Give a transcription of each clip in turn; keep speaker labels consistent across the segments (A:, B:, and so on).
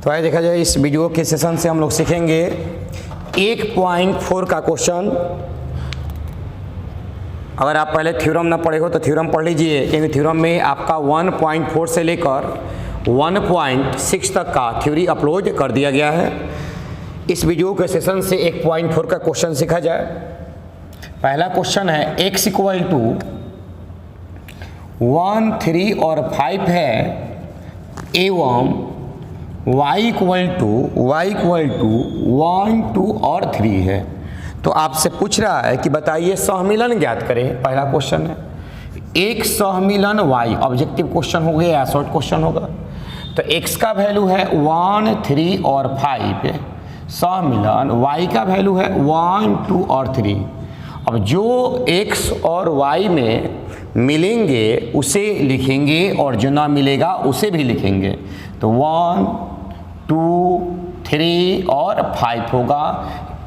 A: तो आइए देखा जाए, इस वीडियो के सेशन से हम लोग सीखेंगे 1.4 का क्वेश्चन। अगर आप पहले थ्योरम ना पढ़े हो तो थ्योरम पढ़ लीजिए, क्योंकि थ्योरम में आपका 1.4 से लेकर 1.6 तक का थ्योरी अपलोड कर दिया गया है। इस वीडियो के सेशन से 1.4 का क्वेश्चन सीखा जाए। पहला क्वेश्चन है x इक्वल टू 1, 3 और 5 है एवं y इक्वल टू 1, 2 और 3 है। तो आपसे पूछ रहा है कि बताइए सहमिलन ज्ञात करें। पहला क्वेश्चन है एक सहमिलन y, ऑब्जेक्टिव क्वेश्चन हो गया या शॉर्ट क्वेश्चन होगा। तो x का वैल्यू है 1, 3 और 5, सहमिलन y का वैल्यू है 1, 2 और 3। अब जो x और y में मिलेंगे उसे लिखेंगे और जो ना मिलेगा उसे भी लिखेंगे। तो 1, 2, 3 और 5 होगा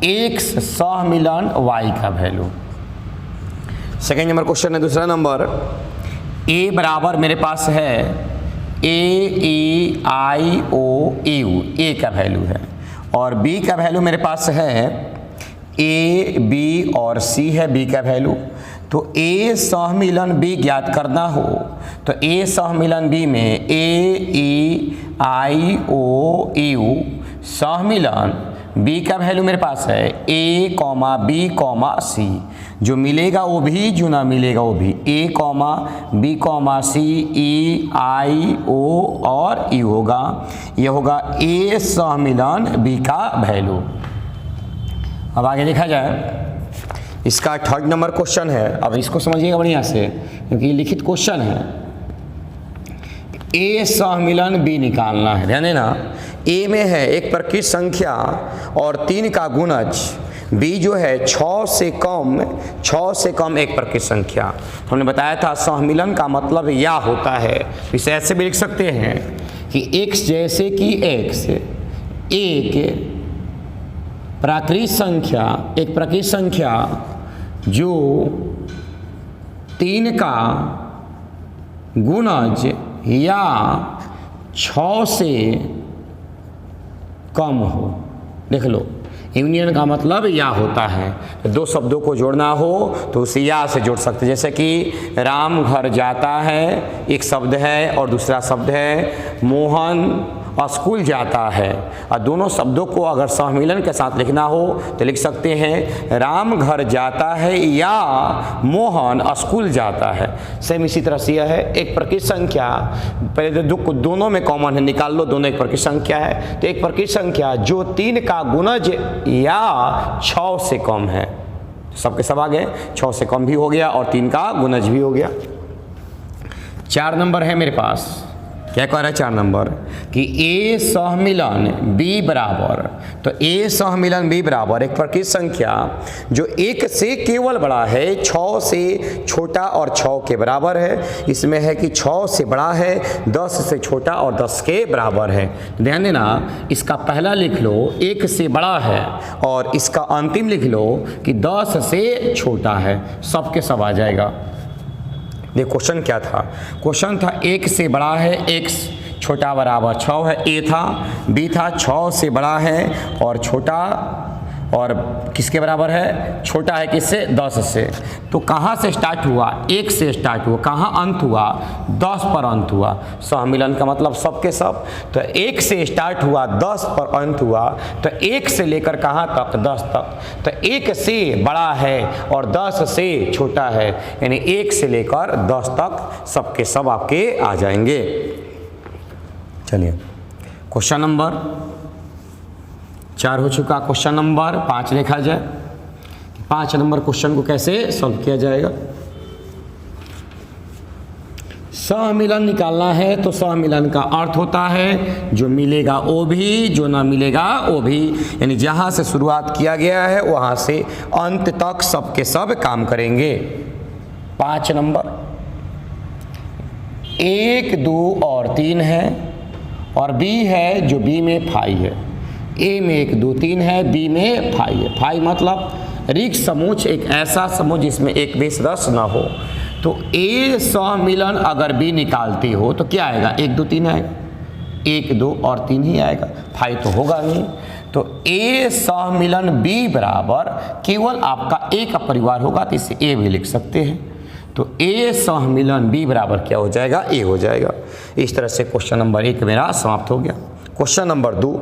A: x सहमिलन y का वैल्यू। सेकेंड नंबर क्वेश्चन है, दूसरा नंबर a बराबर मेरे पास है a का वैल्यू है, और b का वैल्यू मेरे पास है a, b और c है b का वैल्यू। तो a सहमिलन b ज्ञात करना हो तो a सहमिलन b में a, सहमिलन b का वैल्यू मेरे पास है a, b, c। जो मिलेगा वो भी, जो ना मिलेगा वो भी। a, b, c, e, i, o और e होगा। ये होगा a सहमिलन b का वैल्यू। अब आगे देखा जाए, इसका थर्ड नंबर क्वेश्चन है। अब इसको समझिएगा बढ़िया से, क्योंकि ये लिखित क्वेश्चन है। a सहमिलन b निकालना है। ध्यान देना, a में है एक प्रकृत संख्या और 3 का गुणज, b जो है 6 से कम एक प्रकृत संख्या। हमने बताया था सहमिलन का मतलब या होता है। इसे ऐसे भी लिख सकते हैं कि x जैसे कि x एक प्रकृत संख्या जो 3 का गुणज या 6 से कम हो। देख लो, यूनियन का मतलब या होता है। तो दो शब्दों को जोड़ना हो तो उसे या से जोड़ सकते, जैसे कि राम घर जाता है एक शब्द है और दूसरा शब्द है मोहन स्कूल जाता है। और दोनों शब्दों को अगर सहमिलन के साथ लिखना हो तो लिख सकते हैं राम घर जाता है या मोहन स्कूल जाता है। सेम इसी तरह से यह है एक प्रकृत संख्या। पहले तो दोनों में कॉमन है, निकाल लो, दोनों एक प्रकृत संख्या है। तो एक प्रकृत संख्या जो 3 का गुणज या 6 से कम है। सबके सब आ गए, 6 से कम भी हो गया और 3 का गुणज भी हो गया। 4 नंबर है मेरे पास। क्या कह रहा है 4 नंबर कि a सहमिलन b बराबर। तो a सहमिलन b बराबर एक प्रकृत संख्या जो 1 से केवल बड़ा है, 6 से छोटा और 6 के बराबर है। इसमें है कि 6 से बड़ा है, 10 से छोटा और 10 के बराबर है। ध्यान देना, इसका पहला लिख लो 1 से बड़ा है और इसका अंतिम लिख लो कि 10 से छोटा है। सब के सब आ जाएगा। ये क्वेश्चन क्या था? क्वेश्चन था 1 से बड़ा है x, छोटा बराबर 6 है। a था, b था 6 से बड़ा है और छोटा, और किसके बराबर है? छोटा है किससे? 10 से। तो कहाँ से स्टार्ट हुआ? 1 से स्टार्ट हुआ। कहाँ अंत हुआ? 10 पर अंत हुआ। सहमिलन का मतलब सबके सब। तो 1 से स्टार्ट हुआ, 10 पर अंत हुआ। तो 1 से लेकर कहाँ तक? 10 तक। तो 1 से बड़ा है और 10 से छोटा है, यानी 1 से लेकर 10 तक सबके सब आपके आ जाएंगे। चलिए, क्वेश्चन नंबर 4 हो चुका। क्वेश्चन नंबर 5 देखा जाए। 5 नंबर क्वेश्चन को कैसे सॉल्व किया जाएगा। सहमिलन निकालना है तो सहमिलन का अर्थ होता है जो मिलेगा वो भी, जो ना मिलेगा वो भी। यानी जहाँ से शुरुआत किया गया है वहाँ से अंत तक सबके सब काम करेंगे। 5 नंबर 1, 2 और 3 है और b है जो b में 5 है। a में 1, 2, 3 है, b में 5 है। 5 मतलब रिक्त समूह, एक ऐसा समूह जिसमें एक भी सदस्य ना हो। तो a सहमिलन अगर b निकालती हो तो क्या आएगा? 1, 2, 3 आएगा। 1, 2 और 3 ही आएगा, 5 तो होगा नहीं। तो A सहमिलन B बराबर केवल आपका A का परिवार होगा, तो इसे A भी लिख सकते हैं। तो A सहमिलन B बराबर क्या हो जाएगा? A हो जाएगा। इस तरह से क्वेश्चन नंबर 1 मेरा समाप्त हो गया। क्वेश्चन नंबर 2,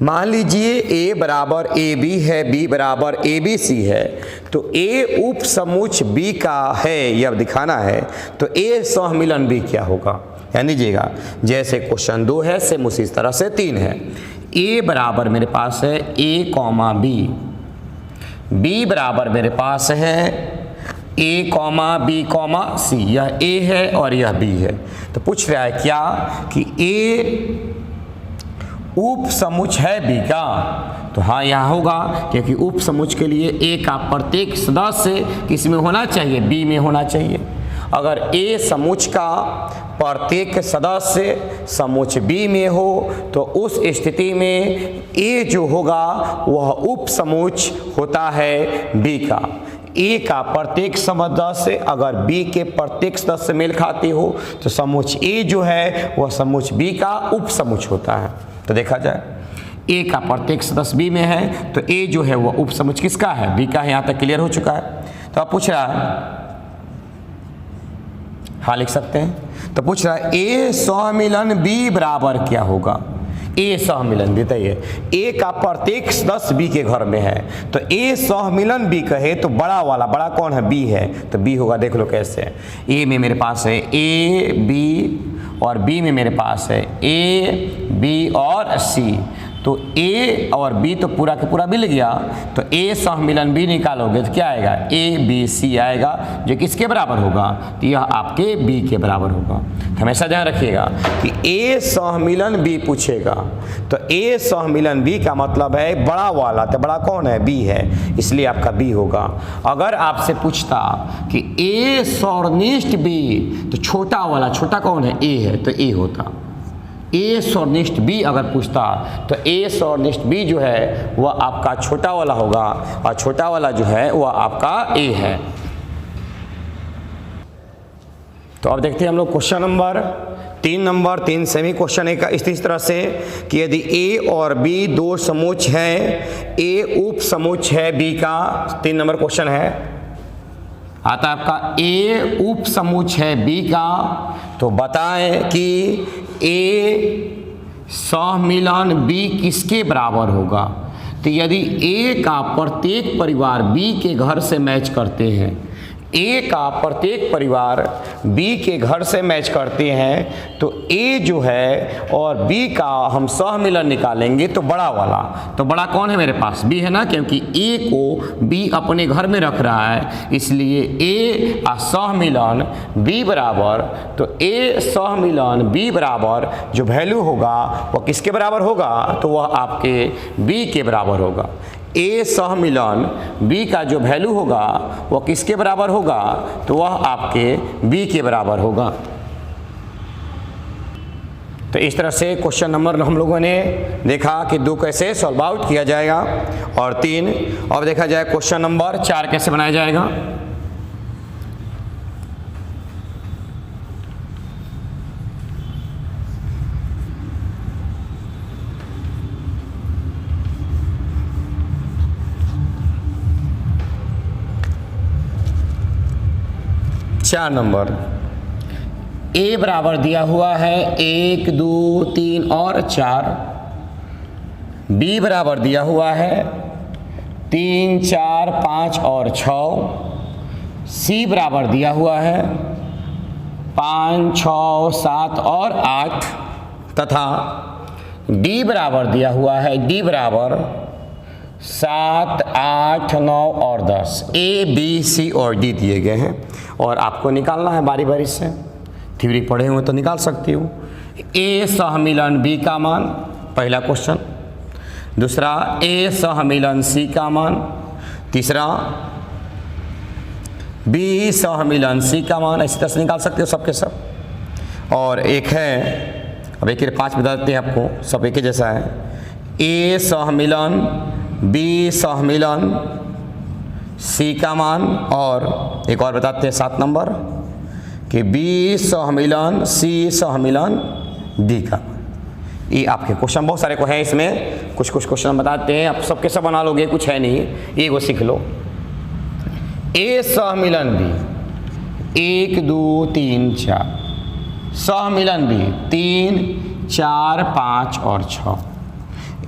A: मान लीजिए A बराबर AB है, B बराबर ABC है, तो A उप समूह B का है यह दिखाना है, तो A सहमिलन B क्या होगा? ध्यान दीजिएगा, जैसे क्वेश्चन 2 है सेम उसी तरह से 3 है। A बराबर मेरे पास है A, B, B बराबर मेरे पास है A, B, C, यह A है और यह B है। तो पूछ रहा है क्या कि A उप समूह है B का? तो हाँ यहाँ होगा, क्योंकि उप समूह के लिए A का प्रत्येक सदस्य किस में होना चाहिए? B में होना चाहिए। अगर A समूह का प्रत्येक सदस्य समूह B में हो तो उस स्थिति में A जो होगा वह उप समूह होता है B का। A का प्रत्येक सदस्य अगर B के प्रत्येक सदस्य मेल खाते हो तो समूह A जो है वह समूह B का उप समूह होता है। तो देखा जाए A का प्रत्येक सदस्य B में है तो A जो है वह उप समूह किसका है? B का है। यहाँ तक क्लियर हो चुका है। तो आप पूछ रहा है, हाँ लिख सकते हैं। तो पूछ रहा है A सहमिलन B बराबर क्या होगा? A सहमिलन बताइए, A का प्रत्येक सदस्य B के घर में है, तो A सहमिलन B कहे तो बड़ा वाला, बड़ा कौन है? B है, तो B होगा। देख लो कैसे, A में मेरे पास है A, B और B में मेरे पास है A, B और C। तो A और B तो पूरा का पूरा मिल गया, तो A सहमिलन B निकालोगे तो क्या आएगा? A, B, C आएगा, जो किसके बराबर होगा? तो यह आपके B के बराबर होगा। तो हमेशा ध्यान रखिएगा कि A सहमिलन B पूछेगा तो A सहमिलन B का मतलब है बड़ा वाला, तो बड़ा कौन है? B है, इसलिए आपका B होगा। अगर आपसे पूछता कि A सौर्निष्ठ B, तो छोटा वाला, छोटा कौन है? A है, तो A होता। A सौर्निष्ठ B अगर पूछता तो A सौर्निष्ठ B जो है वह आपका छोटा वाला होगा और छोटा वाला जो है वह आपका A है। तो अब देखते हैं हम लोग क्वेश्चन नंबर 3 सेमी क्वेश्चन है इस तरह से कि यदि A और B दो समूह हैं, A उप समूह है B का, 3 नंबर क्वेश्चन है, आता है आपका A उप समूह है B का, तो बताएं कि A सहमिलन B किसके बराबर होगा? तो यदि A का प्रत्येक परिवार B के घर से मैच करते हैं, A का प्रत्येक परिवार B के घर से मैच करते हैं, तो A जो है और B का हम सहमिलन निकालेंगे तो बड़ा वाला, तो बड़ा कौन है मेरे पास? B है ना, क्योंकि A को B अपने घर में रख रहा है, इसलिए A सहमिलन B बराबर, तो A सहमिलन B बराबर जो वैल्यू होगा वह किसके बराबर होगा? तो वह आपके B के बराबर होगा। A सहमिलन B का जो वैल्यू होगा वह किसके बराबर होगा? तो वह आपके B के बराबर होगा। तो इस तरह से क्वेश्चन नंबर हम लोगों ने देखा कि 2 कैसे सॉल्व आउट किया जाएगा और 3। अब देखा जाए क्वेश्चन नंबर 4 कैसे बनाया जाएगा। चार नंबर A बराबर दिया हुआ है 1, 2, 3 और 4, B बराबर दिया हुआ है 3, 4, 5 और 6, C बराबर दिया हुआ है 5, 6, 7 और 8 तथा D बराबर दिया हुआ है D बराबर 7, 8, 9 और 10। A, B, C और D दिए गए हैं और आपको निकालना है बारी बारी से। थ्योरी पढ़े हुए तो निकाल सकती हो। A सहमिलन B का मान, पहला क्वेश्चन। दूसरा A सहमिलन C का मान। तीसरा B सहमिलन C का मान। इसी तरह से निकाल सकते हो सबके सब। और एक है, अब एक 5 बता देते हैं आपको, सब एक ही जैसा है। A सहमिलन B सहमिलन C का मान, और एक और बताते हैं 7 नंबर कि B सहमिलन C सहमिलन डी का। ये आपके क्वेश्चन बहुत सारे को है इसमें, कुछ कुछ क्वेश्चन बताते हैं, आप सबके सब बना लोगे, कुछ है नहीं, ये वो सीख लो। ए सहमिलन बी 1 2 3 4, सहमिलन बी 3 4 5 और 6,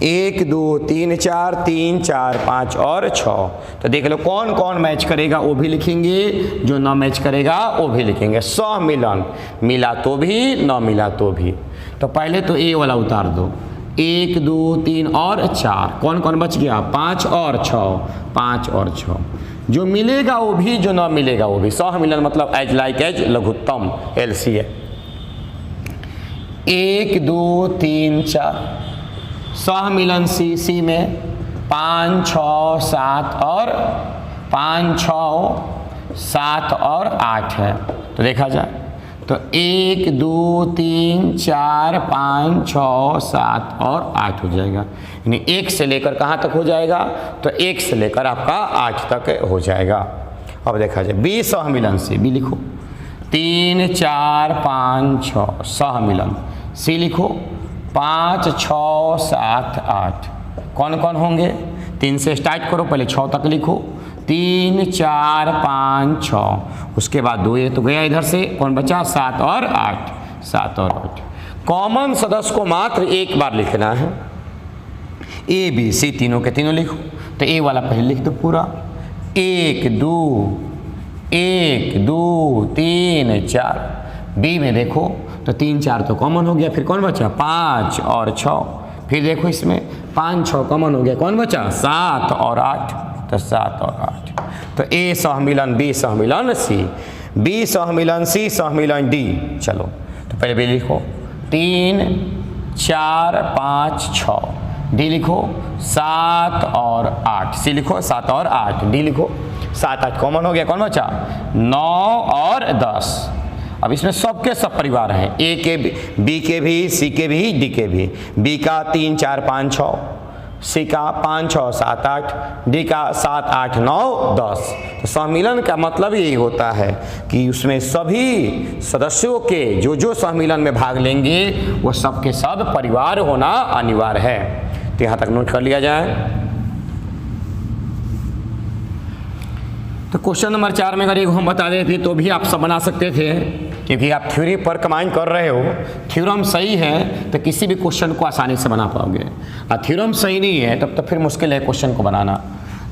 A: 1 2 3 4 3 4 5 और 6। तो देख लो कौन कौन मैच करेगा वो भी लिखेंगे, जो ना मैच करेगा वो भी लिखेंगे। सहमिलन मिला तो भी, ना मिला तो भी। तो पहले तो ए वाला उतार दो, 1 2 3 और 4, कौन कौन बच गया, 5 और 6, 5 और 6। जो मिलेगा वो भी, जो ना मिलेगा वो भी। सहमिलन मतलब एज लाइक एज लघुत्तम, एलसी है। 1 2 3 4, सहमिलन सी में 5 6 7 और 5 6 7 और 8 है। तो देखा जाए तो 1 2 3 4 5 6 7 और 8 हो जाएगा, यानी 1 से लेकर कहाँ तक हो जाएगा, तो 1 से लेकर आपका 8 तक हो जाएगा। अब देखा जाए बी सहमिलन सी, बी लिखो 3 4 5 6, सहमिलन सी लिखो 5 6 7 8। कौन कौन होंगे, 3 से स्टार्ट करो, पहले 6 तक लिखो, 3 4 5 6, उसके बाद 2 ये तो गया इधर से, कौन बचा, 7 और 8, 7 और 8। कॉमन सदस्य को मात्र एक बार लिखना है, ए बी सी तीनों के तीनों लिखो। तो ए वाला पहले लिख दो पूरा, 1 2 1 2 3 4। बी में देखो तो 3 4 तो कॉमन हो गया, फिर कौन बचा, 5 और 6। फिर देखो इसमें 5 6 कॉमन हो गया, कौन बचा, 7 और 8, तो 7 और 8। तो ए सहमिलन बी सहमिलन सी, बी सहमिलन सी सहमिलन डी। चलो तो पहले बी लिखो 3 4 5 6, डी लिखो 7 और 8, सी लिखो 7 और 8, डी लिखो 7 8 कॉमन हो गया, कौन बचा, 9 और 10। अब इसमें सबके सब परिवार हैं, ए के भी, बी के भी, सी के भी, डी के भी। बी का 3 4 5 6, सी का 5 6 7 8, डी का 7 8 9 10। तो सहमिलन का मतलब यही होता है कि उसमें सभी सदस्यों के जो सहमिलन में भाग लेंगे वो सबके सब परिवार होना अनिवार्य है। तो यहाँ तक नोट कर लिया जाए। तो क्वेश्चन नंबर 4 में अगर एक हम बता देते तो भी आप सब बना सकते थे, क्योंकि आप थ्योरी पर कमांड कर रहे हो। थ्योरम सही है तो किसी भी क्वेश्चन को आसानी से बना पाओगे, और थ्योरम सही नहीं है तब तो फिर मुश्किल है क्वेश्चन को बनाना।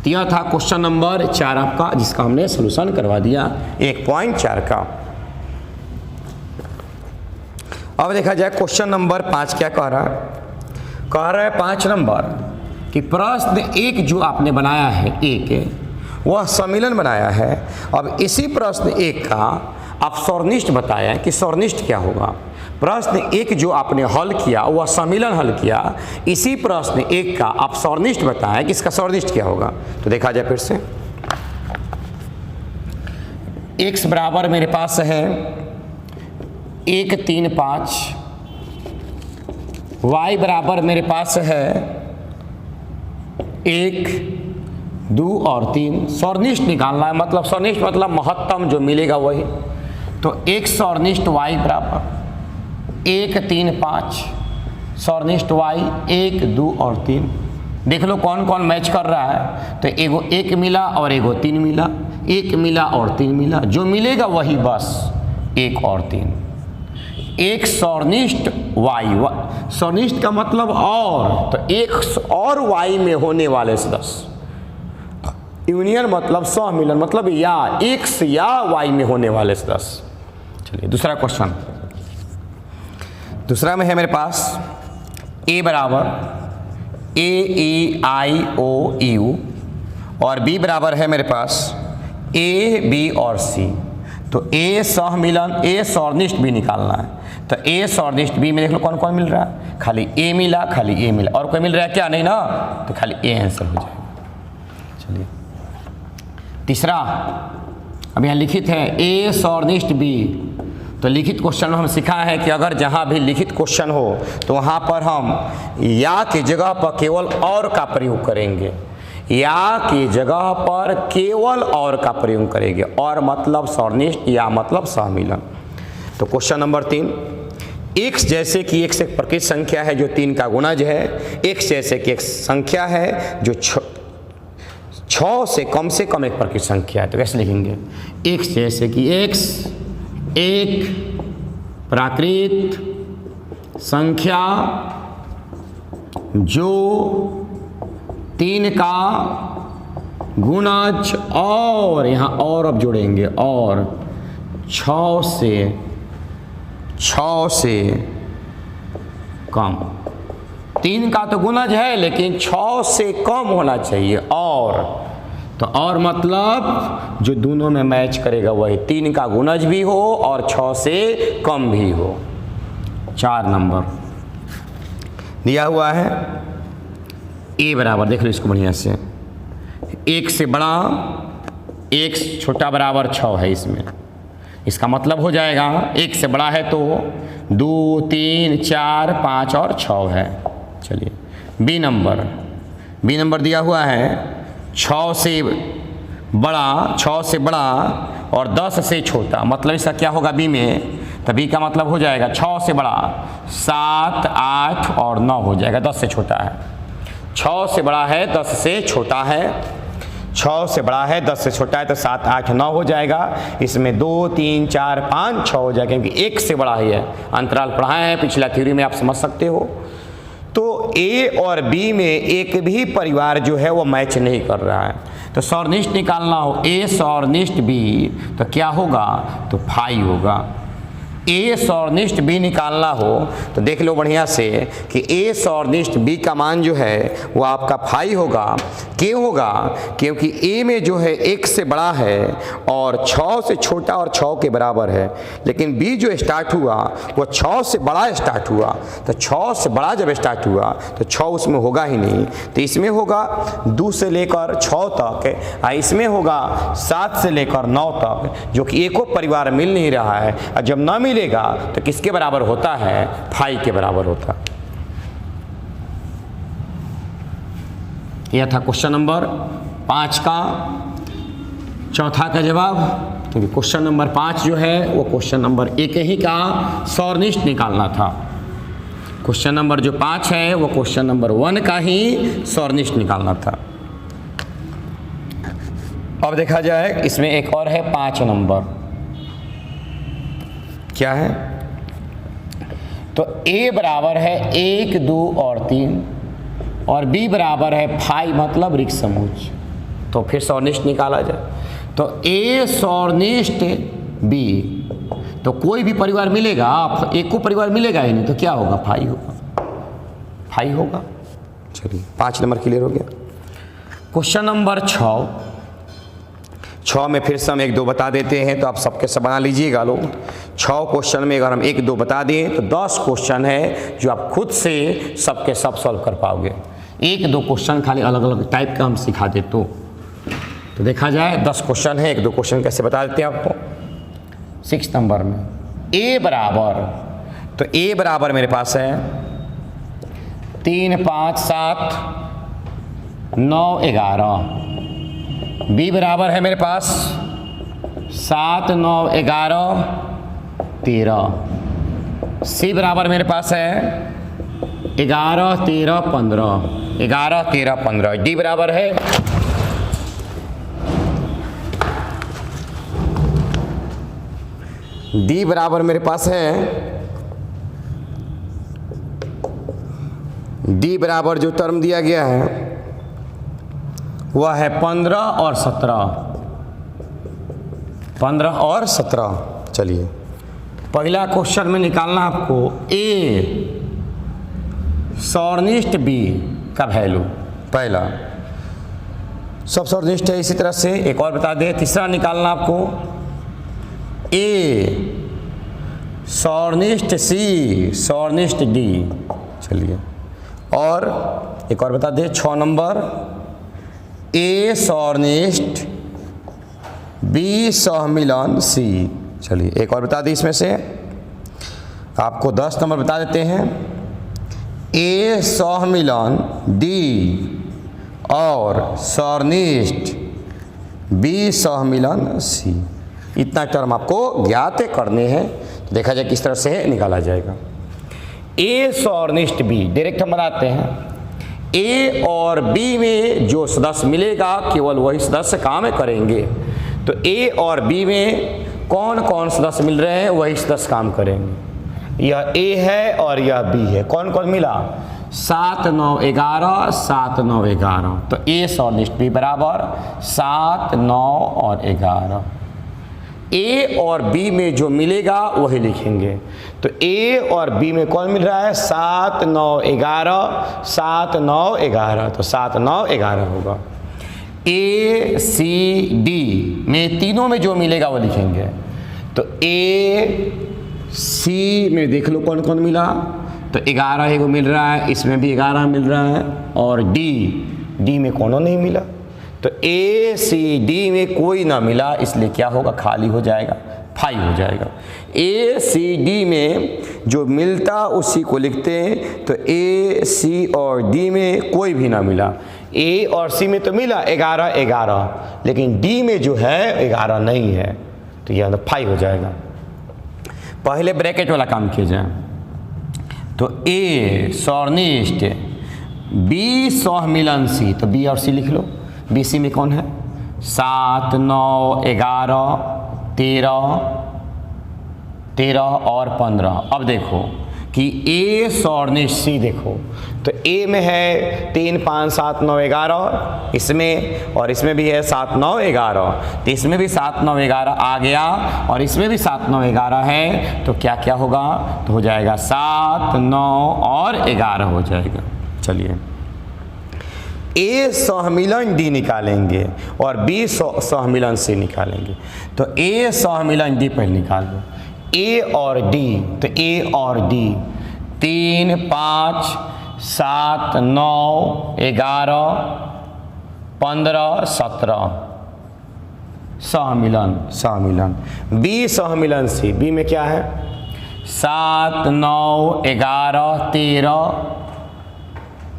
A: तो यह था क्वेश्चन नंबर 4 आपका, जिसका हमने सोल्यूशन करवा दिया 1.4 का। अब देखा जाए क्वेश्चन नंबर 5 क्या कह रहा है। कह रहा है 5 नंबर कि प्रश्न 1 जो आपने बनाया है, एक वह सम्मिलन बनाया है। अब इसी प्रश्न 1 का आप सौरनिष्ठ बताया कि सौरनिष्ठ क्या होगा। प्रश्न 1 जो आपने हल किया वह सम्मिलन हल किया, इसी प्रश्न 1 का आप सौरनिष्ठ बताया कि इसका सौरनिष्ठ क्या होगा। तो देखा जाए फिर से, x बराबर मेरे पास है 1 3 5, y बराबर मेरे पास है 1 2 और 3। सौरनिष्ठ निकालना है, मतलब सौरनिष्ठ मतलब महत्तम जो मिलेगा वही। तो एक सौरनिष्ठ y बराबर 1 3 5, सौरनिष्ठ y 1 2 और 3। देख लो कौन कौन मैच कर रहा है। तो एगो 1 मिला और एगो 3 मिला, 1 मिला और 3 मिला, जो मिलेगा वही बस 1 और 3। एक सौरनिष्ठ y, सौरनिष्ठ का मतलब और, तो एक और y में होने वाले सदस्य। यूनियन मतलब सहमिलन मतलब या x या y में होने वाले सदस्य। चलिए दूसरा क्वेश्चन, दूसरा में है मेरे पास a बराबर a e i o u और b बराबर है मेरे पास a b और c। तो a सहमिलन, a सौरनिष्ठ भी निकालना है। तो a सौरनिष्ठ b में देख लो कौन कौन मिल रहा है, खाली a मिला, खाली a मिला, और कोई मिल रहा है क्या, नहीं ना, तो खाली a आंसर हो जाएगा। चलिए तीसरा, अब यहाँ लिखित है a सौरनिष्ठ b। तो लिखित क्वेश्चन में हम सीखा है कि अगर जहाँ भी लिखित क्वेश्चन हो तो वहाँ पर हम या की जगह पर केवल और का प्रयोग करेंगे, या की जगह पर केवल और का प्रयोग करेंगे, और मतलब सौरनिष्ठ, या मतलब सहमिलन। तो क्वेश्चन नंबर 3, x जैसे कि x एक प्रकृत संख्या है जो 3 का गुणज है, x जैसे कि एक संख्या है जो 6 से कम एक प्रकृत संख्या है। तो कैसे लिखेंगे? x जैसे कि x एक प्राकृत संख्या जो 3 का गुणज और यहाँ और अब जोड़ेंगे और 6 से कम। 3 का तो गुणज है लेकिन 6 से कम होना चाहिए। और तो और मतलब जो दोनों में मैच करेगा वही 3 का गुणज भी हो और 6 से कम भी हो। 4 नंबर दिया हुआ है a बराबर, देख लो इसको बढ़िया से, 1 से बड़ा 1 छोटा बराबर 6 है। इसमें इसका मतलब हो जाएगा 1 से बड़ा है तो 2 3 4 5 और 6 है। चलिए बी नंबर दिया हुआ है 6 से बड़ा और 10 से छोटा, मतलब इसका क्या होगा बी में? तो बी का मतलब हो जाएगा 6 से बड़ा 7 8 और 9 हो जाएगा, 10 से छोटा है। 6 से बड़ा है 10 से छोटा है, 6 से बड़ा है 10 से छोटा है तो 7 8 9 हो जाएगा। इसमें 2 3 4 5 6 हो जाएगा क्योंकि 1 से बड़ा ही है। अंतराल पढ़ाए हैं पिछला थ्योरी में, आप समझ सकते हो। तो ए और बी में एक भी परिवार जो है वो मैच नहीं कर रहा है। तो सौरनिष्ठ निकालना हो ए सौरनिष्ठ बी तो क्या होगा? तो फाई होगा। ए सौरनिष्ठ बी निकालना हो तो देख लो बढ़िया से कि ए सौरनिष्ठ बी का मान जो है वो आपका फाई होगा। क्यों होगा? क्योंकि ए में जो है 1 से बड़ा है और 6 से छोटा और 6 के बराबर है, लेकिन बी जो स्टार्ट हुआ वो 6 से बड़ा स्टार्ट हुआ। तो 6 से बड़ा जब स्टार्ट हुआ तो 6 उसमें होगा ही नहीं, तो इसमें होगा 2 से लेकर 6 तक, इसमें होगा 7 से लेकर 9 तक, जो कि एको परिवार मिल नहीं रहा है। और जब न मिलेगा तो किसके बराबर होता है? फाई के बराबर होता। यह था क्वेश्चन नंबर 5 का चौथा का जवाब। क्योंकि क्वेश्चन नंबर 5 जो है वो क्वेश्चन नंबर 1 ही का सौरनिष्ठ निकालना था। क्वेश्चन नंबर जो 5 है वो क्वेश्चन नंबर 1 का ही सौरनिष्ठ निकालना था। अब देखा जाए इसमें एक और है 5 नंबर, क्या है? तो a बराबर है 1 2 और 3 और b बराबर है फाई मतलब रिक्त समूच। तो फिर सौरनिष्ठ निकाला जाए तो a सौरनिष्ठ b, तो कोई भी परिवार मिलेगा, आप एक को परिवार मिलेगा ही नहीं, तो क्या होगा? फाई होगा। चलिए 5 नंबर क्लियर हो गया। क्वेश्चन नंबर 6 में फिर से हम 1 2 बता देते हैं, तो आप सबके सब बना लीजिएगा लोग। 6 क्वेश्चन में अगर हम 1 2 बता दें तो 10 क्वेश्चन है जो आप खुद से सबके सब सॉल्व कर पाओगे। 1 2 क्वेश्चन खाली अलग अलग टाइप का हम सिखा दे तो देखा जाए 10 क्वेश्चन है, 1 2 क्वेश्चन कैसे बता देते हैं आपको। 6 नंबर में a बराबर, तो a बराबर मेरे पास है 3 5 7 9 11, b बराबर है मेरे पास 7 9 11 13, c बराबर मेरे पास है 11 13 15, 11 13 15, d बराबर है d बराबर मेरे पास है d बराबर जो टर्म दिया गया है वह है 15 और 17, 15 और 17। चलिए पहला क्वेश्चन में निकालना आपको a सौरनिष्ठ b का वैल्यू। पहला सब सौरनिष्ठ है, इसी तरह से एक और बता दें। तीसरा निकालना आपको a सौरनिष्ठ c सौरनिष्ठ d। चलिए और एक और बता दें 6 नंबर a सौरनिष्ठ b सहमिलन c। चलिए एक और बता दें इसमें से आपको 10 नंबर बता देते हैं a सहमिलन d और सौरनिष्ठ b सहमिलन c। इतना टर्म आपको ज्ञात करने हैं, तो देखा जाए किस तरह से निकाला जाएगा। ए सौर्निष्ट बी डायरेक्ट हम बनाते हैं। ए और बी में जो सदस्य मिलेगा केवल वही सदस्य काम करेंगे। तो ए और बी में कौन कौन सदस्य मिल रहे हैं वही सदस्य काम करेंगे। यह ए है और यह बी है। कौन कौन मिला? 7 9 11 7 9 11। तो ए सौर्निष्ट बी बराबर 7 9 और 11। ए और बी में जो मिलेगा वही लिखेंगे। तो ए और बी में कौन मिल रहा है? 7 9 11 7 9 11। तो 7 9 11 होगा। ए सी डी में तीनों में जो मिलेगा वो लिखेंगे। तो ए सी में देख लो कौन कौन मिला। तो 11 को मिल रहा है, इसमें भी 11 मिल रहा है, और डी में कौन नहीं मिला। तो ए सी डी में कोई ना मिला, इसलिए क्या होगा? खाली हो जाएगा, 5 हो जाएगा। ए सी डी में जो मिलता उसी को लिखते हैं। तो ए सी और डी में कोई भी ना मिला। ए और सी में तो मिला 11 11, लेकिन डी में जो है 11 नहीं है, तो यह 5 हो जाएगा। पहले ब्रैकेट वाला काम किया जाए। तो ए सौर्निष्ट बी सहमिलन सी। तो बी और सी लिख लो। बी सी में कौन है? 7 9 11 13 और 15। अब देखो कि ए सौर्निष्ट सी देखो, तो ए में है 3 5 7 9 11, इसमें और इसमें भी है 7 9 11। तो इसमें भी 7 9 11 आ गया और इसमें भी 7 9 11 है। तो क्या क्या होगा? तो हो जाएगा 7 9 और 11 हो जाएगा। चलिए ए सहमिलन डी निकालेंगे और बी सहमिलन सी निकालेंगे। तो ए सहमिलन डी पहले निकाल दो। ए और डी, तो ए और डी 3 5 7 9 11 15 17 सहमिलन। बी सहमिलन सी। बी में क्या है? 7 9 11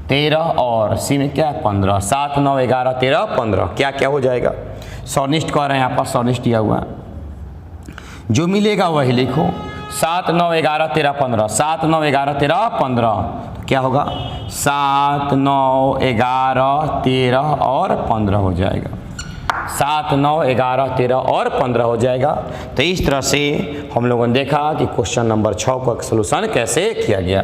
A: 13 और सी में क्या है? 15। 7 9 11 13 15। क्या क्या हो जाएगा? सौर्निष्ट कह रहे हैं, यहाँ पर सौर्निष्ट दिया हुआ, जो मिलेगा वही लिखो। 7 9 11 13 15। 7 9 11 13 15। तो क्या होगा? 7 9 11 13 और 15 हो जाएगा। 7 9 11 13 और 15 हो जाएगा। तो इस तरह से हम लोगों ने देखा कि क्वेश्चन नंबर 6 का सलूशन कैसे किया गया।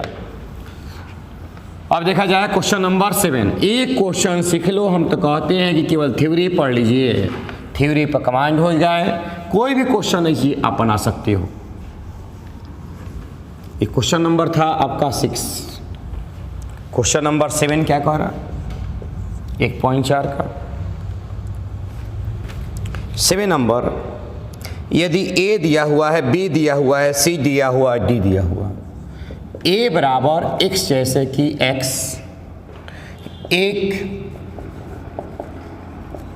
A: अब देखा जाए क्वेश्चन नंबर 7। एक क्वेश्चन सीख लो। हम तो कहते हैं कि केवल थ्योरी पढ़ लीजिए, थ्योरी पर कमांड हो जाए, कोई भी क्वेश्चन ऐसी आप बना सकते हो। एक क्वेश्चन नंबर था आपका 6। क्वेश्चन नंबर 7 क्या कह रहा? 1.4 का 7 नंबर, यदि ए दिया हुआ है, बी दिया हुआ है, सी दिया हुआ है, डी दिया हुआ है। ए बराबर x जैसे कि x एक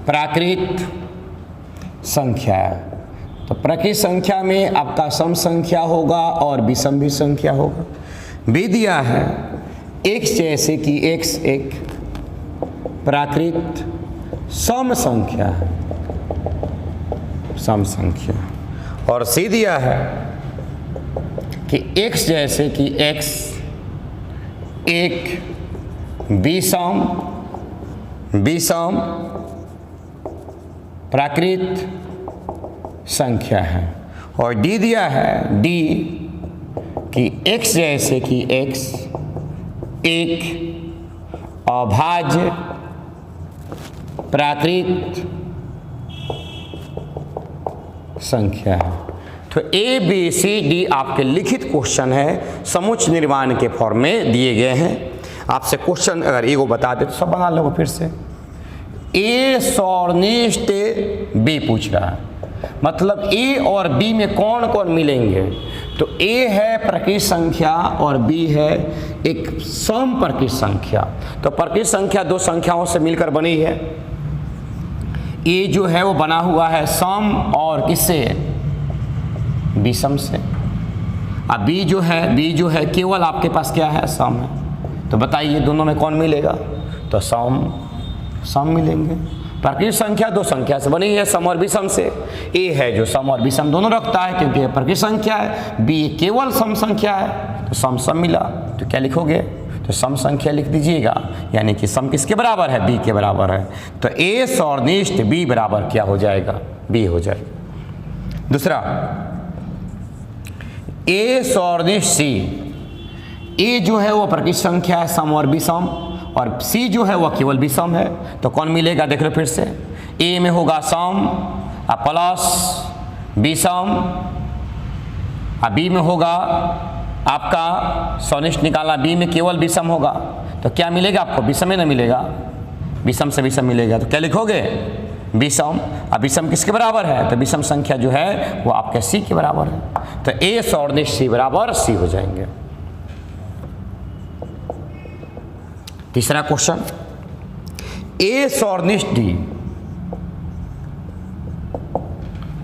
A: प्राकृत संख्या है। तो प्राकृत संख्या में आपका सम संख्या होगा और विषम भी संख्या होगा। बी दिया है x जैसे कि x एक प्राकृत सम संख्या है, सम संख्या। और सी दिया है कि x जैसे कि x एक विषम प्राकृत संख्या है। और डी दिया है डी कि x जैसे कि x एक अभाज्य प्राकृत संख्या है। तो ए बी सी डी आपके लिखित क्वेश्चन है, समुच्चय निर्माण के फॉर्म में दिए गए हैं। आपसे क्वेश्चन अगर एगो बता दे तो सब बना लो फिर से। ए सौर्निष्ट बी पूछ रहा है, मतलब ए और बी में कौन कौन मिलेंगे। तो ए है प्राकृत संख्या और बी है एक सम प्राकृत संख्या। तो प्राकृत संख्या दो संख्याओं से मिलकर बनी है। ए जो है वो बना हुआ है सम और किससे, विषम से। अब बी जो है केवल आपके पास क्या है, सम है। तो बताइए दोनों में कौन मिलेगा, तो सम मिलेंगे। प्राकृत संख्या दो संख्या से बनी है, सम और विषम से। ए है जो सम और विषम दोनों रखता है क्योंकि प्राकृत संख्या है। बी केवल सम संख्या है तो सम सम मिला, तो क्या लिखोगे, तो सम संख्या लिख दीजिएगा, यानी कि सम किसके बराबर है, बी के बराबर है। तो ए सौर्निष्ठ बी बराबर क्या हो जाएगा, बी हो जाएगा। दूसरा, ए सौर्निष्ठ सी, ए जो है वो प्रकृष्ट संख्या है सम और विषम, और सी जो है वह केवल विषम है। तो कौन मिलेगा, देख लो फिर से, ए में होगा सम प्लस विषम, बी में होगा आपका सौनिष्ठ निकाला, बी में केवल विषम होगा, तो क्या मिलेगा आपको, विषम ना मिलेगा, विषम से विषम मिलेगा, तो क्या लिखोगे, विषम। अब विषम किसके बराबर है, तो विषम संख्या जो है वो आपके सी के बराबर है। तो ए सौर्निष्ठ सी बराबर सी हो जाएंगे। तीसरा क्वेश्चन, ए सौर्निष्ठ डी,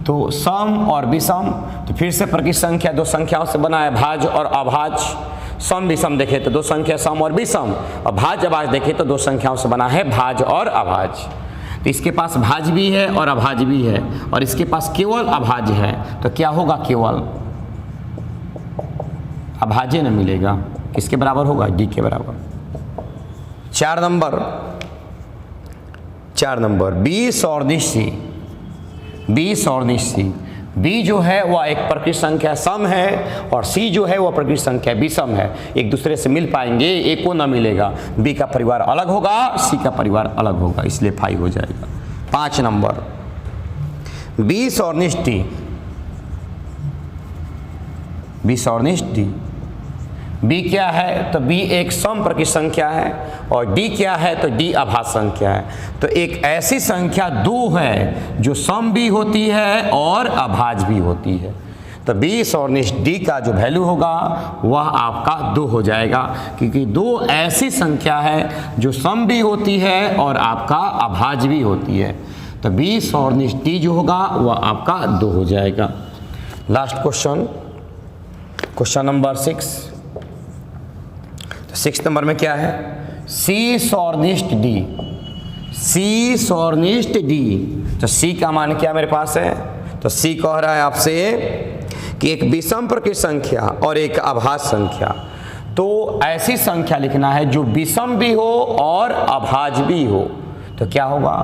A: तो सम और विषम, तो फिर से प्रकृष्ट संख्या दो संख्याओं से बना है, भाज और अभाज। सम विषम देखे तो दो संख्या सम और विषम, और भाज अभाज देखे तो दो संख्याओं से बना है, भाज और अभाज। तो इसके पास भाज भी है और अभाज भी है, और इसके पास केवल अभाज है, तो क्या होगा, केवल अभाज्य न मिलेगा, किसके बराबर होगा, डी के बराबर। 4 नंबर बी सौर्निष्ठ सी, बी सौर्निष्ठ सी, बी जो है वह एक प्रकृष्ट संख्या सम है, और सी जो है वह प्रकृष्ट संख्या विषम है, एक दूसरे से मिल पाएंगे, एक को न मिलेगा, बी का परिवार अलग होगा, सी का परिवार अलग होगा, इसलिए फाई हो जाएगा। 5 नंबर बी सौर्निष्ठ डी, बी सौर्निष्ठ डी, बी क्या है, तो बी एक सम प्रकृष्ट संख्या है, और डी क्या है, तो डी अभाज्य संख्या है। तो एक ऐसी संख्या 2 है जो सम भी होती है और अभाज्य भी होती है। तो बी सौर्निष्ठ डी का जो वैल्यू होगा वह आपका 2 हो जाएगा, क्योंकि 2 ऐसी संख्या है जो सम भी होती है और आपका अभाज्य भी होती है। तो बी सौर्निष्ठ डी जो होगा वह आपका 2 हो जाएगा। Last question, question number 6। 6 number में क्या है, सी सौर्निष्ठ डी, सी सौर्निष्ठ डी। तो सी का मान क्या मेरे पास है, तो सी कह रहा है आपसे कि एक विषम प्रकृष्ट संख्या और एक अभाज्य संख्या, तो ऐसी संख्या लिखना है जो विषम भी हो और अभाज्य भी हो। तो क्या होगा,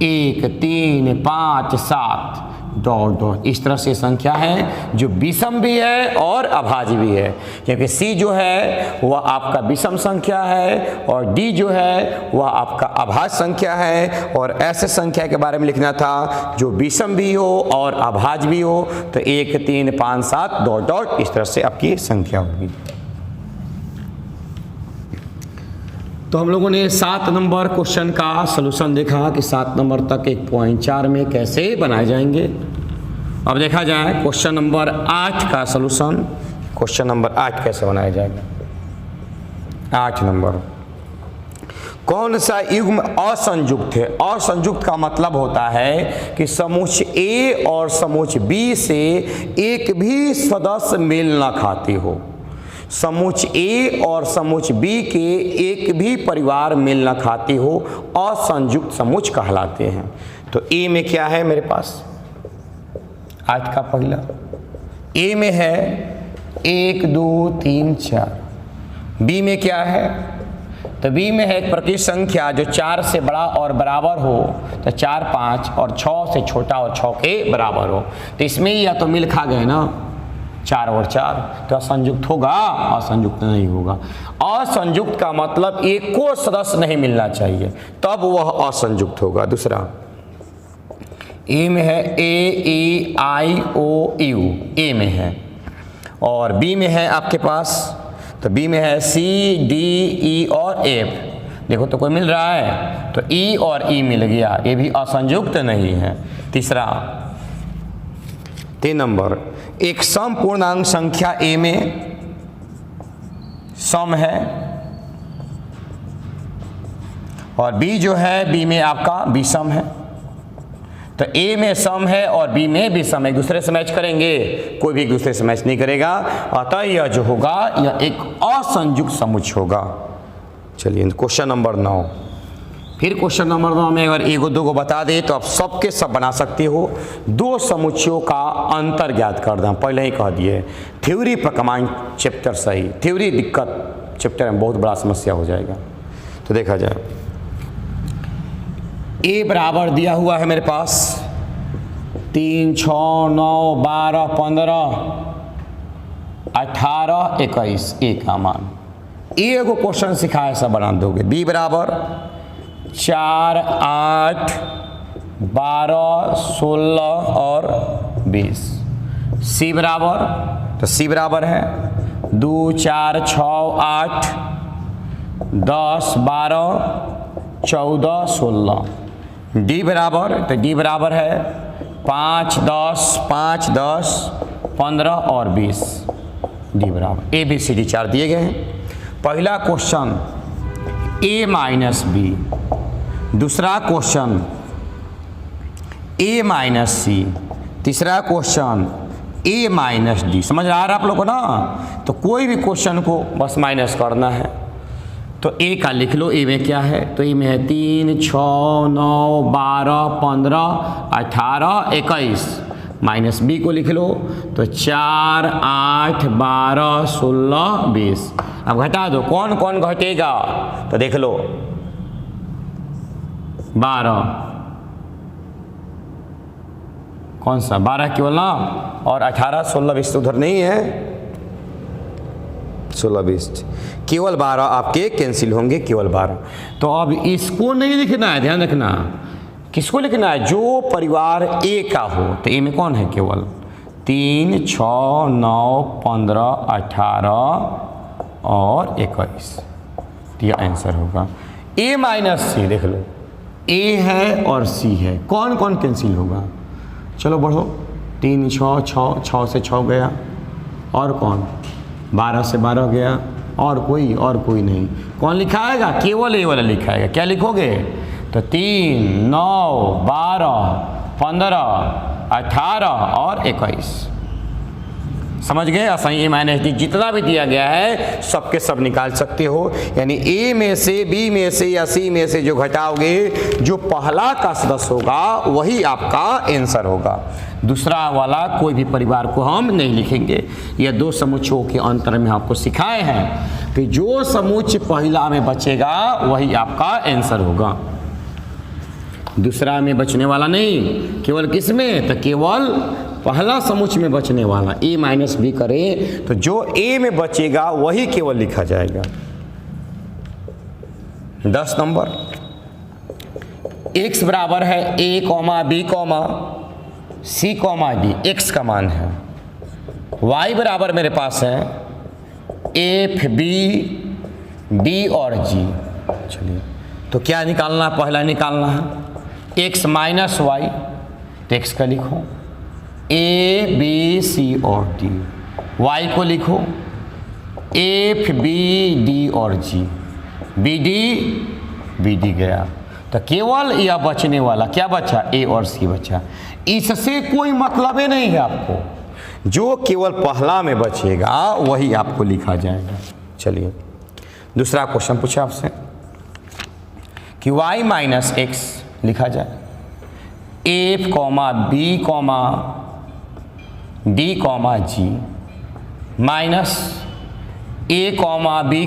A: 1 3 5 7 डॉट डॉट, इस तरह से संख्या है जो विषम भी है और अभाज्य भी है, क्योंकि सी जो है वह आपका विषम संख्या है और डी जो है वह आपका अभाज्य संख्या है। और ऐसे संख्या के बारे में लिखना था जो विषम भी हो और अभाज्य भी हो। तो 1 3 5 7 डॉट डॉट, इस तरह से आपकी संख्या होगी। तो हम लोगों ने 7 नंबर क्वेश्चन का सलूशन देखा कि 7 नंबर तक 1.4 में कैसे बनाए जाएंगे। अब देखा जाए क्वेश्चन नंबर 8 का सलूशन, क्वेश्चन नंबर 8 कैसे बनाया जाएगा। 8 नंबर, कौन सा युग्म असंयुक्त है। असंयुक्त का मतलब होता है कि समूह ए और समूह बी से एक भी सदस्य मेल न खाते हो। समूह ए और समूह बी के एक भी परिवार मेल न खाते हो, असंयुक्त समूह कहलाते हैं। तो ए में क्या है मेरे पास, 8 का पहला ए में है 1 2 3 4। बी में क्या है, तो बी में है एक प्रकृष्ट संख्या जो 4 से बड़ा और बराबर हो, तो 4 5 और 6 से छोटा और 6 के बराबर हो। तो इसमें या तो मिल खा गए ना 4 और 4, तो असंयुक्त होगा, असंयुक्त नहीं होगा। असंयुक्त का मतलब एक को सदस्य नहीं मिलना चाहिए, तब वह असंयुक्त होगा। दूसरा ए में है ए ई आई ओ यू, ए में है, और बी में है आपके पास, तो बी में है सी डी ई और एफ। देखो तो कोई मिल रहा है, तो ई और ई मिल गया, ये भी असंयुक्त नहीं है। तीसरा 3 नंबर, एक सम पूर्णांक संख्या ए में सम है, और बी जो है बी में आपका विषम है। तो ए में सम है और बी में विषम, एक दूसरे से मैच करेंगे, कोई भी एक दूसरे से मैच नहीं करेगा, अतः यह जो होगा यह एक असंयुक्त समुच्चय होगा। चलिए क्वेश्चन नंबर 9, फिर क्वेश्चन नंबर 2 में अगर एगो दो को बता दे तो आप सबके सब बना सकते हो। दो समुच्चयों का अंतर ज्ञात कर दें, पहले ही कह दिए। थ्योरी प्रकमांड चैप्टर सही, थ्योरी दिक्कत चैप्टर में बहुत बड़ा समस्या हो जाएगा। तो देखा जाए, ए बराबर दिया हुआ है मेरे पास 3, 6, 9, 12, 15, 18, 21 ए का मान। एगो क्वेश्चन सिखाया सब बना दोगे। बी बराबर 4, 8, 12, 16 और 20। सी बराबर, तो सी बराबर है 2, 4, 6, 8, 10, 12, 14, 16। डी बराबर, तो डी बराबर है 5, 10, 5, 10, 15 और 20। डी बराबर। ए बी सी डी 4 दिए गए हैं। पहला क्वेश्चन ए माइनस बी, दूसरा क्वेश्चन ए माइनस सी, तीसरा क्वेश्चन ए माइनस डी। समझ आ रहा है आप लोग को ना? तो कोई भी क्वेश्चन को बस माइनस करना है। तो ए का लिख लो, ए में क्या है? तो ए में है 3, 6, 9, 12, 15, 18, 21। माइनस बी को लिख लो, तो 4, 8, 12, 16, 20। अब घटा दो, कौन कौन घटेगा? तो देख लो 12, कौन सा 12 केवल ना, और 18, 16, 20 तो उधर नहीं है। 16, 20 केवल 12 आपके कैंसिल होंगे, केवल 12। तो अब इसको नहीं लिखना है, ध्यान रखना। किसको लिखना है? जो परिवार ए का हो। तो ए में कौन है? केवल 3, 6, 9, 15, 18 और 21। तो यह आंसर होगा। ए माइनस सी देख लो, ए है और सी है, कौन कौन कैंसिल होगा? चलो बढ़ो, 3, 6, 6 से 6 गया, और कौन? 12 से 12 गया, और कोई नहीं। कौन लिखाएगा? केवल ए वाला लिखाएगा। क्या लिखोगे? तो 3, 9, 12, 15, 18 और 21। समझ गए? असाई ए माइनस डी जितना भी दिया गया है सबके सब निकाल सकते हो। यानी ए में से, बी में से या सी में से जो घटाओगे, जो पहला का सदस्य होगा वही आपका आंसर होगा। दूसरा वाला कोई भी परिवार को हम नहीं लिखेंगे। यह दो समुच्चयों के अंतर में आपको सिखाए हैं कि जो समुच्चय पहला में बचेगा वही आपका आंसर होगा, दूसरा में बचने वाला नहीं। केवल किस में? तो केवल पहला समुच्चय में बचने वाला। ए माइनस बी करें तो जो ए में बचेगा वही केवल लिखा जाएगा। 10 नंबर, x बराबर है a, b, c, d। x का मान है। y बराबर मेरे पास है f, b, d और g। चलिए, तो क्या निकालना? पहला निकालना है x माइनस वाई। तो x का लिखो a, b, c और d। y को लिखो f, b, d और g। b d गया। तो केवल यह बचने वाला क्या बचा? a और c बचा। इससे कोई मतलब ही नहीं है आपको। जो केवल पहला में बचेगा वही आपको लिखा जाएगा। चलिए, दूसरा क्वेश्चन पूछा आपसे कि y माइनस x लिखा जाए f, b, d, g minus a, b,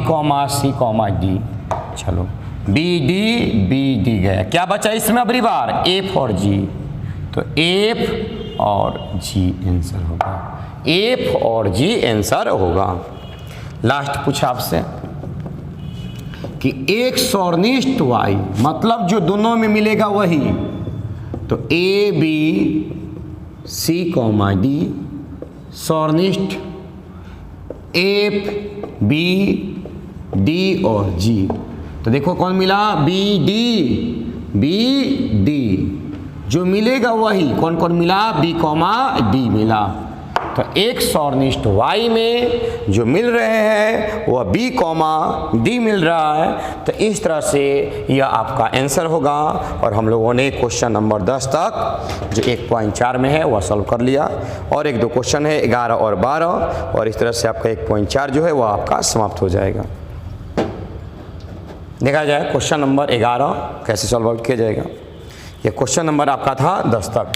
A: c, d। चलो b d गया। क्या बचा इसमें? अबरी बार f और g। तो f और g आंसर होगा। f और g आंसर होगा। लास्ट पूछा आपसे कि एक सौर्निष्ठ y, मतलब जो दोनों में मिलेगा वही। तो a, b, c, d सौर्निष्ठ f, b, d और g। तो देखो कौन मिला? b, d जो मिलेगा वही। कौन कौन मिला? b, d मिला। तो एक सौर्निष्ठ y में जो मिल रहे हैं वह b, d मिल रहा है। तो इस तरह से यह आपका आंसर होगा। और हम लोगों ने क्वेश्चन नंबर 10 तक जो 1.4 में है वह सॉल्व कर लिया, और एक दो क्वेश्चन है 11 और 12, और इस तरह से आपका 1.4 जो है वह आपका समाप्त हो जाएगा। देखा जाए क्वेश्चन नंबर 11 कैसे सॉल्व किया जाएगा। ये क्वेश्चन नंबर आपका था 10 तक।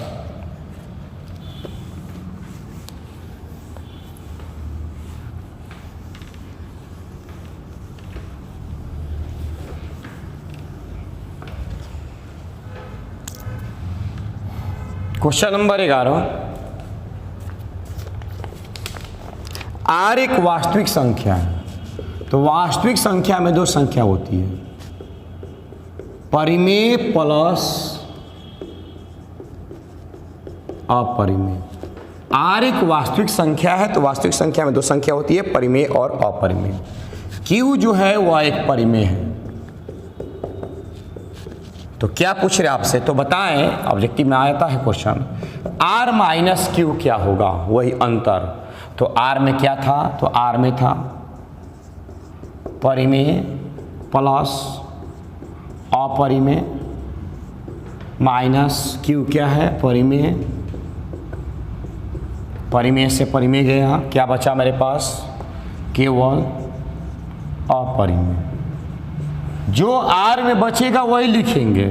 A: क्वेश्चन नंबर 11, आर एक वास्तविक संख्या है। तो वास्तविक संख्या में दो संख्या होती है, परिमेय प्लस अपरिमेय। आर एक वास्तविक संख्या है, तो वास्तविक संख्या में दो संख्या होती है, परिमेय और अपरिमेय। क्यू जो है वह एक परिमेय है। तो क्या पूछ रहे आपसे, तो बताएं, ऑब्जेक्टिव में आता है क्वेश्चन, आर माइनस क्यू क्या होगा, वही अंतर। तो आर में क्या था, तो आर में था परिमेय प्लस अपरिमेय माइनस क्यू क्या है, परिमेय। परिमेय से परिमेय गया, क्या बचा मेरे पास, केवल अपरिमेय। जो आर में बचेगा वही लिखेंगे।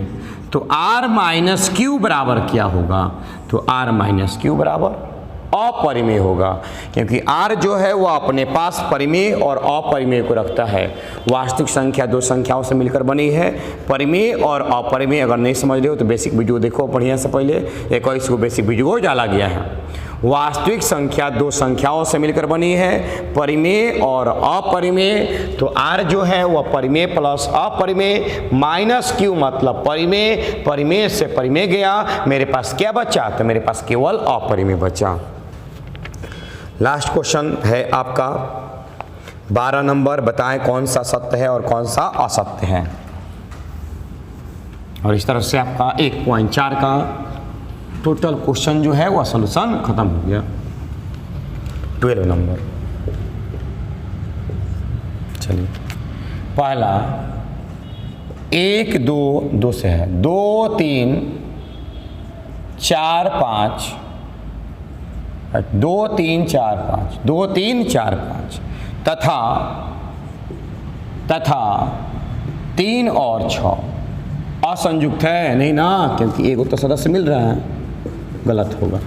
A: तो आर माइनस क्यू बराबर क्या होगा, तो आर माइनस क्यू बराबर अपरिमेय होगा, क्योंकि आर जो है वो अपने पास परिमेय और अपरिमेय को रखता है। वास्तविक संख्या दो संख्याओं से मिलकर बनी है, परिमेय और अपरिमेय। अगर नहीं समझ रहे हो तो बेसिक वीडियो देखो बढ़िया से, पहले एक और इसको बेसिक वीडियो डाला गया है। वास्तविक संख्या दो संख्याओं से मिलकर बनी है, परिमेय और अपरिमेय। तो आर जो है वह परिमेय प्लस अपरिमेय, माइनस क्यू मतलब परिमेय, परिमेय से परिमेय गया, मेरे पास क्या बचा, तो मेरे पास केवल अपरिमेय बचा। लास्ट क्वेश्चन है आपका 12 नंबर, बताएं कौन सा सत्य है और कौन सा असत्य है। और इस तरह से आपका 1.4 का टोटल क्वेश्चन जो है वह सॉल्यूशन खत्म हो गया। 12 नंबर, चलिए पहला 1 2 2 से है, 2 3 4 5, 2 3 4 5, 2 3 4 5 तथा 3 और 6 असंयुक्त है। नहीं ना, क्योंकि एक तो सदस्य मिल रहा है, गलत होगा,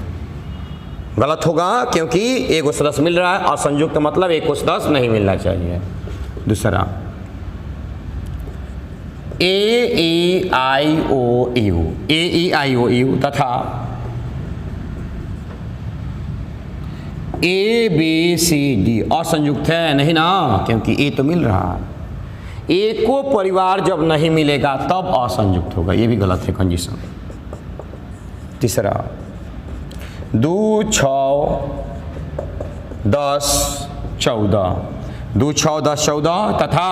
A: गलत होगा, क्योंकि एक सदस्य मिल रहा है, असंयुक्त मतलब एक को सदस्य नहीं मिलना चाहिए। दूसरा ए ई आई ओ you, A E I O you तथा ए बी सी डी असंयुक्त है। नहीं ना, क्योंकि ए तो मिल रहा है, ए को परिवार जब नहीं मिलेगा तब असंयुक्त होगा, ये भी गलत है कंडीशन। तीसरा 2 6 10 14, 2 6 10 14 तथा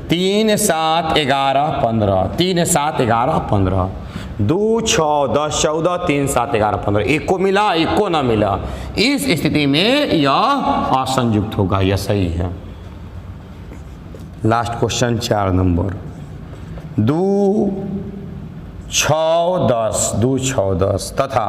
A: 3 7 11 15, 3 7 11 15, 2 6 10 14 3 7 11 15, एक को मिला एक को ना मिला, इस स्थिति में यह असंयुक्त होगा, यह सही है। लास्ट क्वेश्चन 4 नंबर, 2 6 10, 2 6 10 तथा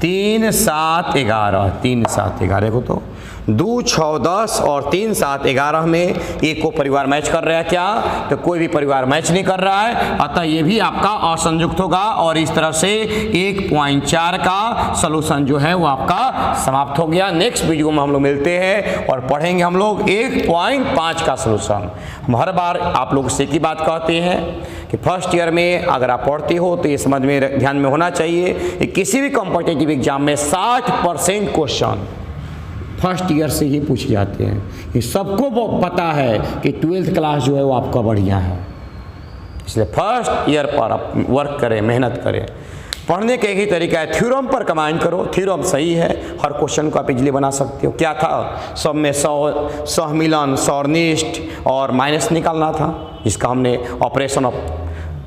A: 3 7 11, 3 7 11 को तो 2 6 10 और 3 7 11 में एक को परिवार मैच कर रहा है क्या, तो कोई भी परिवार मैच नहीं कर रहा है, अतः ये भी आपका असंयुक्त होगा। और इस तरह से 1.4 का सलूशन जो है वो आपका समाप्त हो गया। नेक्स्ट वीडियो में हम लोग मिलते हैं और पढ़ेंगे हम लोग 1.5 का सलूशन। हम हर बार आप लोग से की बात कहते हैं कि फर्स्ट ईयर में अगर आप पढ़ते हो तो ये समझ में ध्यान में होना चाहिए कि किसी भी कॉम्पिटिटिव एग्जाम में 60% क्वेश्चन फर्स्ट ईयर से ही पूछे जाते हैं। ये सबको पता है कि 12th क्लास जो है वो आपका बढ़िया है, इसलिए फर्स्ट ईयर पर आप वर्क करें, मेहनत करें। पढ़ने का एक ही तरीका है, थ्योरम पर कमांड करो, थ्योरम सही है, हर क्वेश्चन को आप इजीली बना सकते हो। क्या था, सब में सहमिलन, सौर्निष्ठ और माइनस निकालना था, इसका हमने ऑपरेशन ऑफ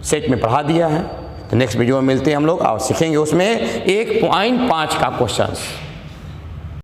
A: सेट में पढ़ा दिया है। तो नेक्स्ट वीडियो में मिलते हैं हम लोग और सीखेंगे उसमें 1.5 का क्वेश्चन।